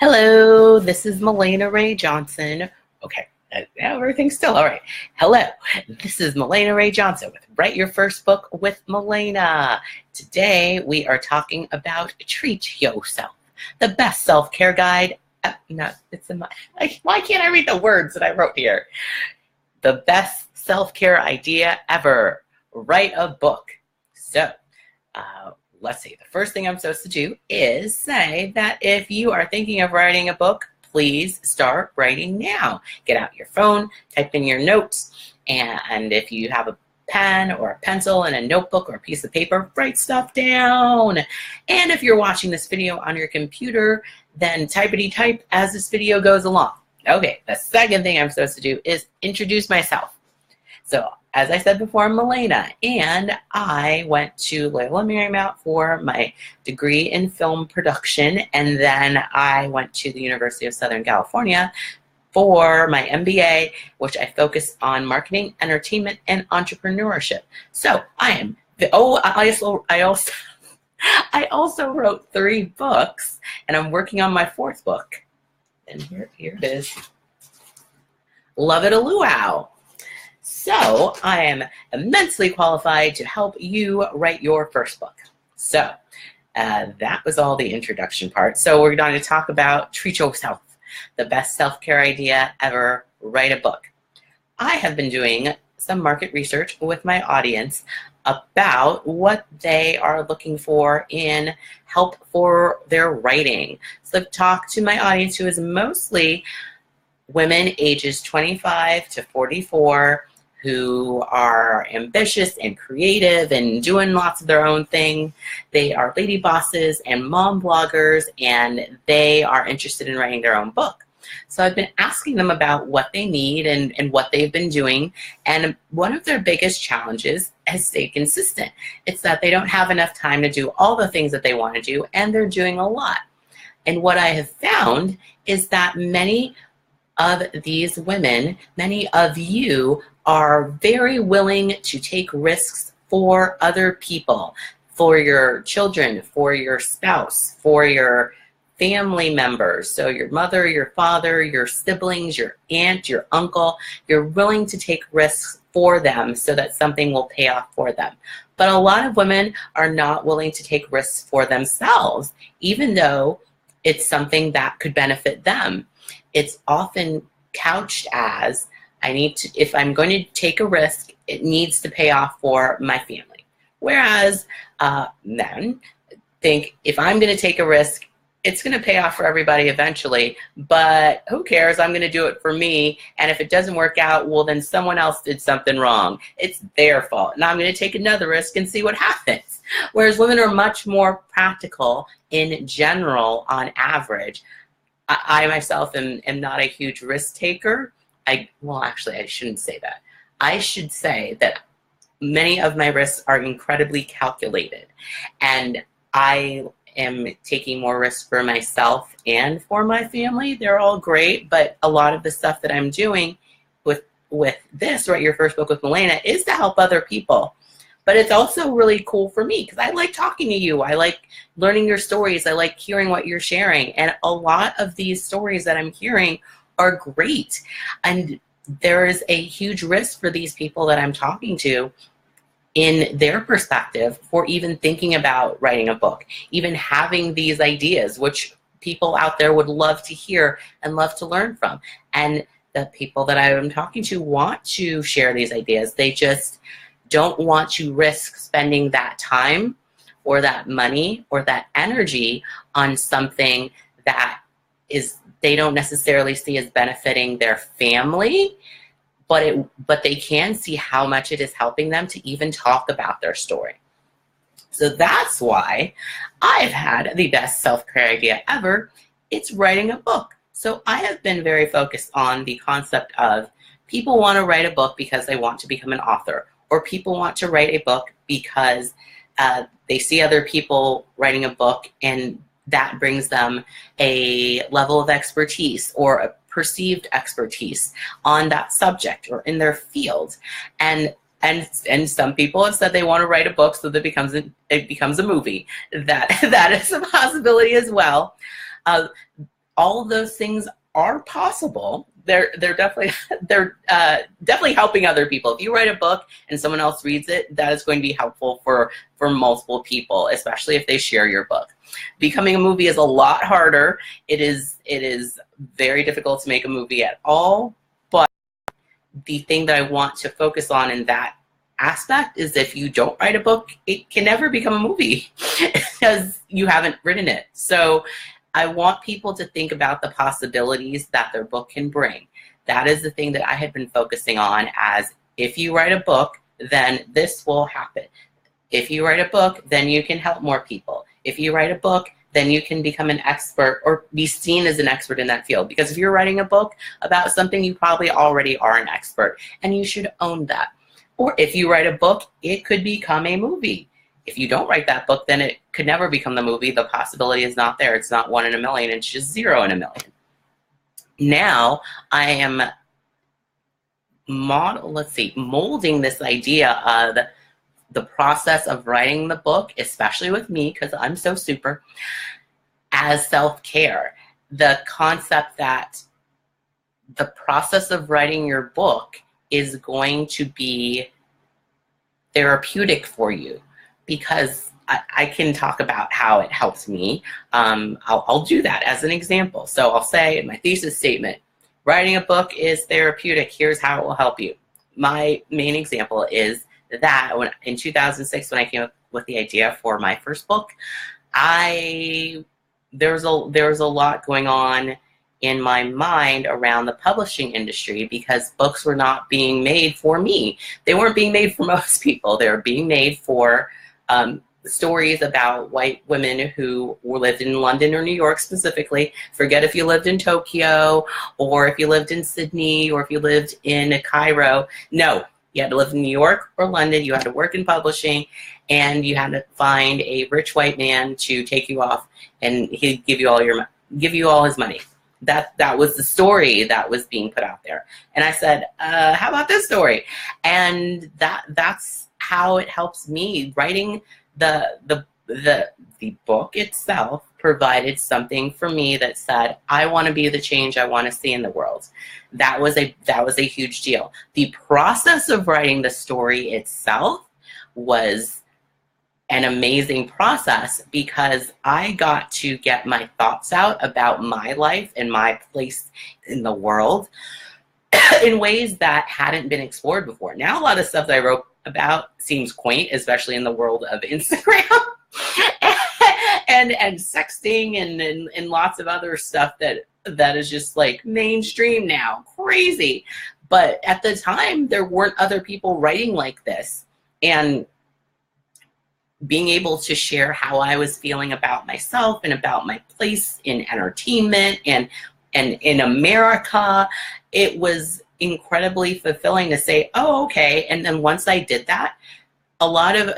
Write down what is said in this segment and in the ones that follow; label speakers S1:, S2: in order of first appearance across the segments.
S1: Hello, this is Mahlena Ray Johnson. Okay, everything's still all right. Hello, this is Mahlena Ray Johnson with Write Your First Book with Mahlena. Today we are talking about Treat Yourself, the best self-care guide. Why can't I read the words that I wrote here? The best self-care idea ever. Write a book. So, let's see, the first thing I'm supposed to do is say that if you are thinking of writing a book, please start writing now. Get out your phone, type in your notes, and if you have a pen or a pencil and a notebook or a piece of paper, write stuff down. And if you're watching this video on your computer, then typity-type as this video goes along. Okay, the second thing I'm supposed to do is introduce myself. So, as I said before, I'm Mahlena, and I went to Loyola Marymount for my degree in film production, and then I went to the University of Southern California for my MBA, which I focused on marketing, entertainment, and entrepreneurship. So I also wrote 3 books, and I'm working on my 4th book. And here it is. Love it a luau. So I am immensely qualified to help you write your first book. So that was all the introduction part. So we're going to talk about Treat Yourself, the best self-care idea ever, write a book. I have been doing some market research with my audience about what they are looking for in help for their writing. So I've talked to my audience who is mostly women ages 25 to 44 who are ambitious and creative and doing lots of their own thing. They are lady bosses and mom bloggers, and they are interested in writing their own book. So I've been asking them about what they need and what they've been doing, and one of their biggest challenges is stay consistent. It's that they don't have enough time to do all the things that they want to do, and they're doing a lot. And what I have found is that many of these women, many of you, are very willing to take risks for other people, for your children, for your spouse, for your family members. So your mother, your father, your siblings, your aunt, your uncle, you're willing to take risks for them so that something will pay off for them. But a lot of women are not willing to take risks for themselves, even though it's something that could benefit them. It's often couched as, if I'm going to take a risk, it needs to pay off for my family. Whereas men think, if I'm going to take a risk, it's going to pay off for everybody eventually, but who cares? I'm going to do it for me, and if it doesn't work out, well, then someone else did something wrong. It's their fault, and I'm going to take another risk and see what happens. Whereas women are much more practical in general on average. I myself am not a huge risk taker. Well, actually, I shouldn't say that. I should say that many of my risks are incredibly calculated, and I am taking more risks for myself and for my family. They're all great, but a lot of the stuff that I'm doing with this, Write Your First Book with Mahlena, is to help other people. But it's also really cool for me because I like talking to you. I like learning your stories. I like hearing what you're sharing. And a lot of these stories that I'm hearing are great. And there is a huge risk for these people that I'm talking to in their perspective for even thinking about writing a book, even having these ideas, which people out there would love to hear and love to learn from. And the people that I am talking to want to share these ideas. They just don't want to risk spending that time or that money or that energy on something that they don't necessarily see as benefiting their family, but they can see how much it is helping them to even talk about their story. So that's why I've had the best self-care idea ever. It's writing a book. So I have been very focused on the concept of people want to write a book because they want to become an author, or people want to write a book because they see other people writing a book and that brings them a level of expertise or a perceived expertise on that subject or in their field. And some people have said they want to write a book so that it becomes a movie. That is a possibility as well. all of those things are possible. They're definitely definitely helping other people. If you write a book and someone else reads it, that is going to be helpful for multiple people, especially if they share your book. Becoming a movie is a lot harder. It is very difficult to make a movie at all. But the thing that I want to focus on in that aspect is if you don't write a book, it can never become a movie because you haven't written it. So I want people to think about the possibilities that their book can bring. That is the thing that I had been focusing on, as if you write a book, then this will happen. If you write a book, then you can help more people. If you write a book, then you can become an expert or be seen as an expert in that field. Because if you're writing a book about something, you probably already are an expert, and you should own that. Or if you write a book, it could become a movie. If you don't write that book, then it could never become the movie. The possibility is not there. It's not 1 in a million. It's just 0 in a million. Now I am molding this idea of the process of writing the book, especially with me, because I'm so super, as self-care. The concept that the process of writing your book is going to be therapeutic for you. Because I can talk about how it helps me. I'll do that as an example. So I'll say in my thesis statement, writing a book is therapeutic. Here's how it will help you. My main example is that in 2006, when I came up with the idea for my first book, there was a lot going on in my mind around the publishing industry, because books were not being made for me. They weren't being made for most people. They were being made for stories about white women who lived in London or New York specifically. Forget if you lived in Tokyo, or if you lived in Sydney, or if you lived in Cairo. No, you had to live in New York or London. You had to work in publishing, and you had to find a rich white man to take you off, and he'd give you all his money. That was the story that was being put out there. And I said, how about this story? And that's how it helps me. Writing the book itself provided something for me that said, I want to be the change I want to see in the world. That was a huge deal. The process of writing the story itself was an amazing process, because I got to get my thoughts out about my life and my place in the world in ways that hadn't been explored before. Now, a lot of stuff that I wrote about seems quaint, especially in the world of Instagram and sexting and lots of other stuff that is just like mainstream now, crazy. But at the time, there weren't other people writing like this, and being able to share how I was feeling about myself and about my place in entertainment and in America, it was incredibly fulfilling to say, oh, okay. And then once I did that, a lot of,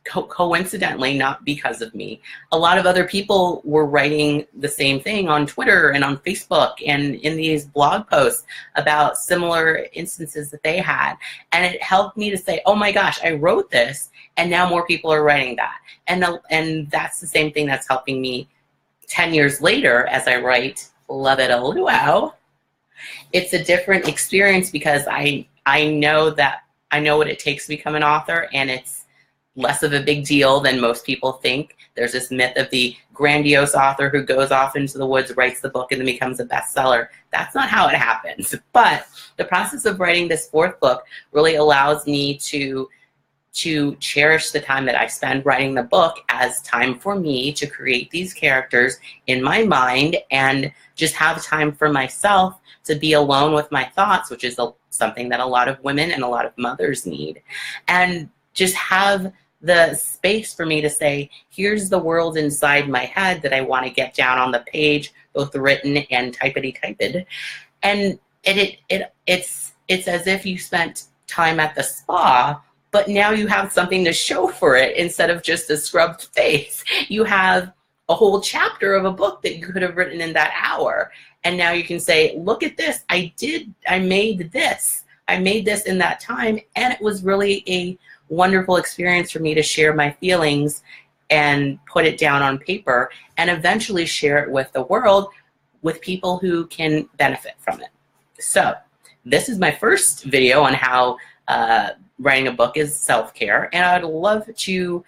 S1: coincidentally, not because of me, a lot of other people were writing the same thing on Twitter and on Facebook and in these blog posts about similar instances that they had. And it helped me to say, oh my gosh, I wrote this, and now more people are writing that. And that's the same thing that's helping me 10 years later as I write Love It a Luau. It's a different experience, because I know what it takes to become an author, and it's less of a big deal than most people think. There's this myth of the grandiose author who goes off into the woods, writes the book, and then becomes a bestseller. That's not how it happens. But the process of writing this 4th book really allows me to cherish the time that I spend writing the book as time for me to create these characters in my mind, and just have time for myself to be alone with my thoughts, which is something that a lot of women and a lot of mothers need. And just have the space for me to say, here's the world inside my head that I want to get down on the page, both written and typity-typed. And it's as if you spent time at the spa, but now you have something to show for it instead of just a scrubbed face. You have a whole chapter of a book that you could have written in that hour. And now you can say, look at this, I made this. I made this in that time, and it was really a wonderful experience for me to share my feelings and put it down on paper and eventually share it with the world with people who can benefit from it. So this is my first video on how writing a book is self-care, and I'd love to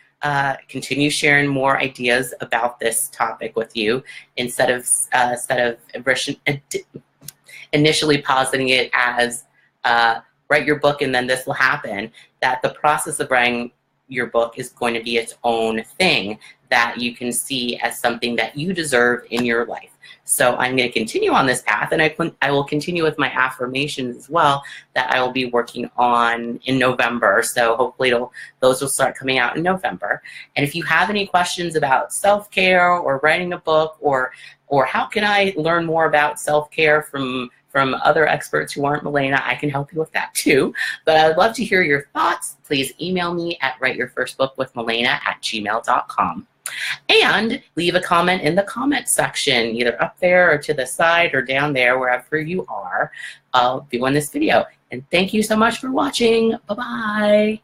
S1: continue sharing more ideas about this topic with you instead of initially positing it as write your book and then this will happen, that the process of writing your book is going to be its own thing that you can see as something that you deserve in your life. So I'm going to continue on this path, and I will continue with my affirmations as well that I will be working on in November. So hopefully those will start coming out in November. And if you have any questions about self-care or writing a book, or how can I learn more about self-care from other experts who aren't Mahlena, I can help you with that too. But I'd love to hear your thoughts. Please email me at writeyourfirstbook.with Mahlena@gmail.com. And leave a comment in the comment section, either up there or to the side or down there, wherever you are viewing this video. And thank you so much for watching. Bye-bye.